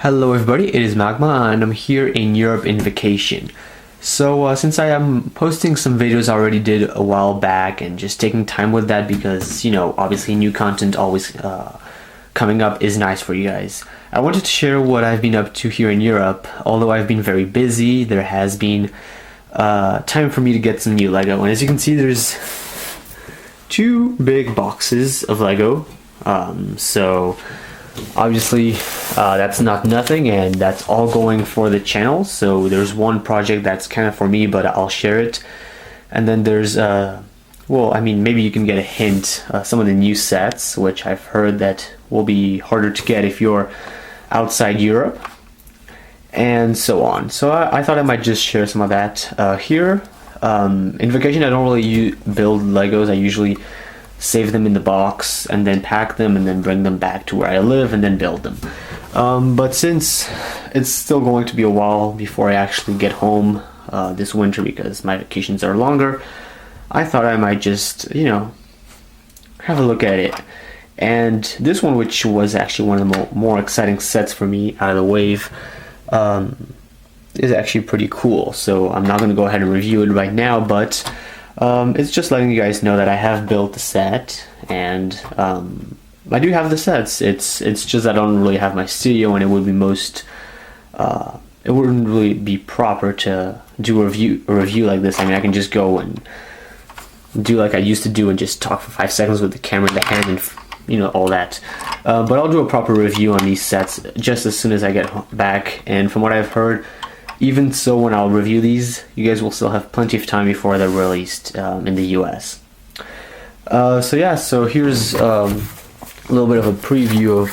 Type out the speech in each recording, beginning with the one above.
Hello everybody, it is Magma and I'm here in Europe in vacation. So since I am posting some videos I already did a while back and just taking time with that because, obviously new content always coming up is nice for you guys. I wanted to share what I've been up to here in Europe. Although I've been very busy, there has been time for me to get some new Lego. And as you can see, there's two big boxes of Lego. So obviously that's not nothing, and that's all going for the channel. So there's one project that's kind of for me, but I'll share it. And then there's maybe you can get a hint, some of the new sets, which I've heard that will be harder to get if you're outside Europe, and so on. So I thought I might just share some of that here. In vacation I don't really build Legos. I usually save them in the box and then pack them and then bring them back to where I live and then build them. But since it's still going to be a while before I actually get home this winter because my vacations are longer, I thought I might just, have a look at it. And this one, which was actually one of the more exciting sets for me out of the wave, is actually pretty cool. So I'm not going to go ahead and review it right now, but it's just letting you guys know that I have built the set, and I do have the sets. It's just I don't really have my studio, and it would be it wouldn't really be proper to do a review like this. I mean, I can just go and do like I used to do and just talk for 5 seconds with the camera in the hand and all that. But I'll do a proper review on these sets just as soon as I get back. And from what I've heard, even so, when I'll review these, you guys will still have plenty of time before they're released in the US. So here's a little bit of a preview of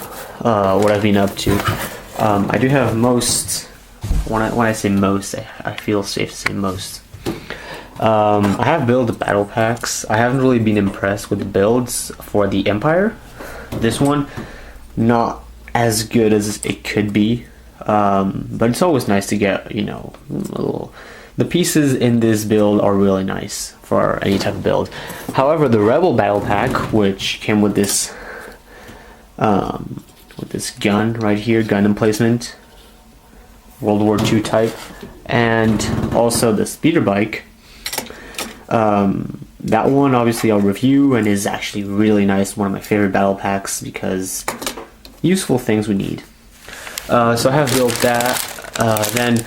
what I've been up to. I do have most, when I say most, I feel safe to say most. I have built the battle packs. I haven't really been impressed with the builds for the Empire. This one, not as good as it could be. But it's always nice to get, the pieces in this build are really nice for any type of build. However, the Rebel Battle Pack, which came with this gun right here, gun emplacement, World War II type, and also the speeder bike, that one obviously I'll review and is actually really nice, one of my favorite battle packs because useful things we need. So I have built that. Then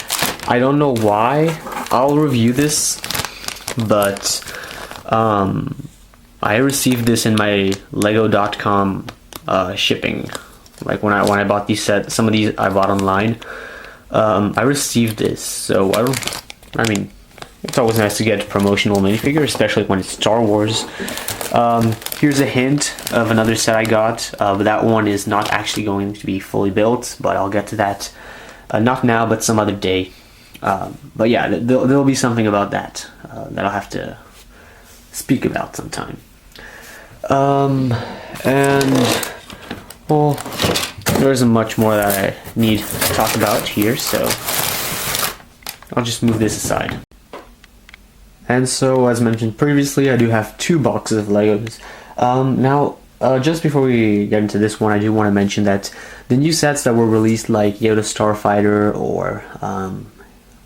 I don't know why I'll review this, but I received this in my Lego.com shipping. Like when I bought these sets, some of these I bought online. I received this, so it's always nice to get a promotional minifigure, especially when it's Star Wars. Here's a hint of another set I got, but that one is not actually going to be fully built, but I'll get to that not now, but some other day. But yeah, there'll be something about that that I'll have to speak about sometime. There isn't much more that I need to talk about here, so I'll just move this aside. And so, as mentioned previously, I do have 2 boxes of Legos. Just before we get into this one, I do want to mention that the new sets that were released, like Yoda Starfighter or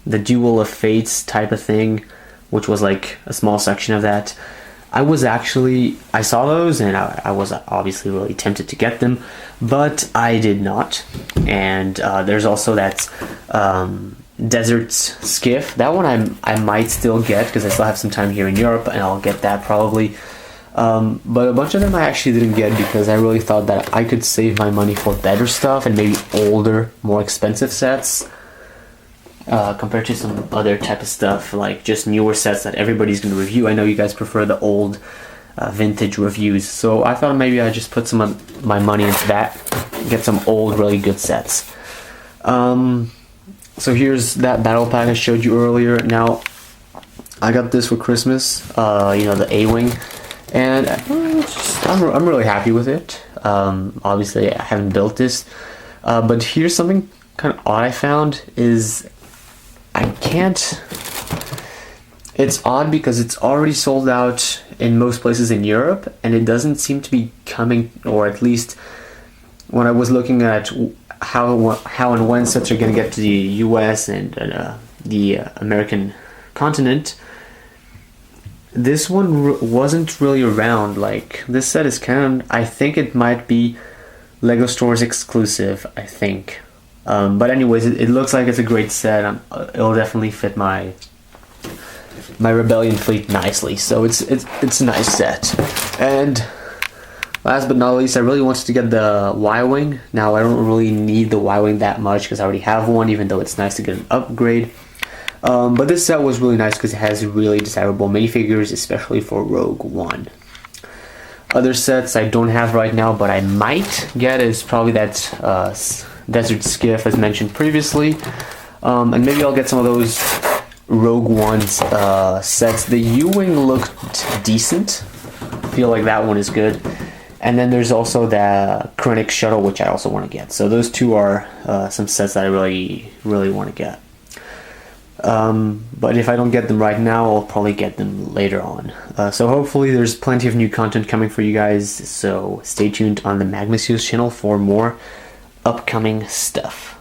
the Duel of Fates type of thing, which was like a small section of that, I saw those and I was obviously really tempted to get them, but I did not. And there's also that Desert Skiff. That one I might still get because I still have some time here in Europe, and I'll get that probably. But a bunch of them I actually didn't get because I really thought that I could save my money for better stuff and maybe older, more expensive sets compared to some other type of stuff like just newer sets that everybody's going to review. I know you guys prefer the old vintage reviews, so I thought maybe I'd just put some of my money into that, get some old really good sets. So here's that battle pack I showed you earlier. Now, I got this for Christmas, the A-Wing, and I'm really happy with it. Obviously, I haven't built this, but here's something kind of odd I found is it's odd because it's already sold out in most places in Europe, and it doesn't seem to be coming, or at least when I was looking at how and when sets are going to get to the US and the American continent. This one wasn't really around. Like, this set is kind of, I think it might be Lego Stores exclusive, I think. But anyways, it looks like it's a great set. It'll definitely fit my Rebellion fleet nicely. So it's a nice set. And last but not least, I really wanted to get the Y-Wing. Now, I don't really need the Y-Wing that much because I already have one, even though it's nice to get an upgrade. But this set was really nice because it has really desirable minifigures, especially for Rogue One. Other sets I don't have right now, but I might get is probably that Desert Skiff as mentioned previously. And maybe I'll get some of those Rogue One sets. The U-Wing looked decent. I feel like that one is good. And then there's also the Krennic Shuttle, which I also want to get. So those two are some sets that I really want to get. But if I don't get them right now, I'll probably get them later on. So hopefully there's plenty of new content coming for you guys. So stay tuned on the MAGMA Studios channel for more upcoming stuff.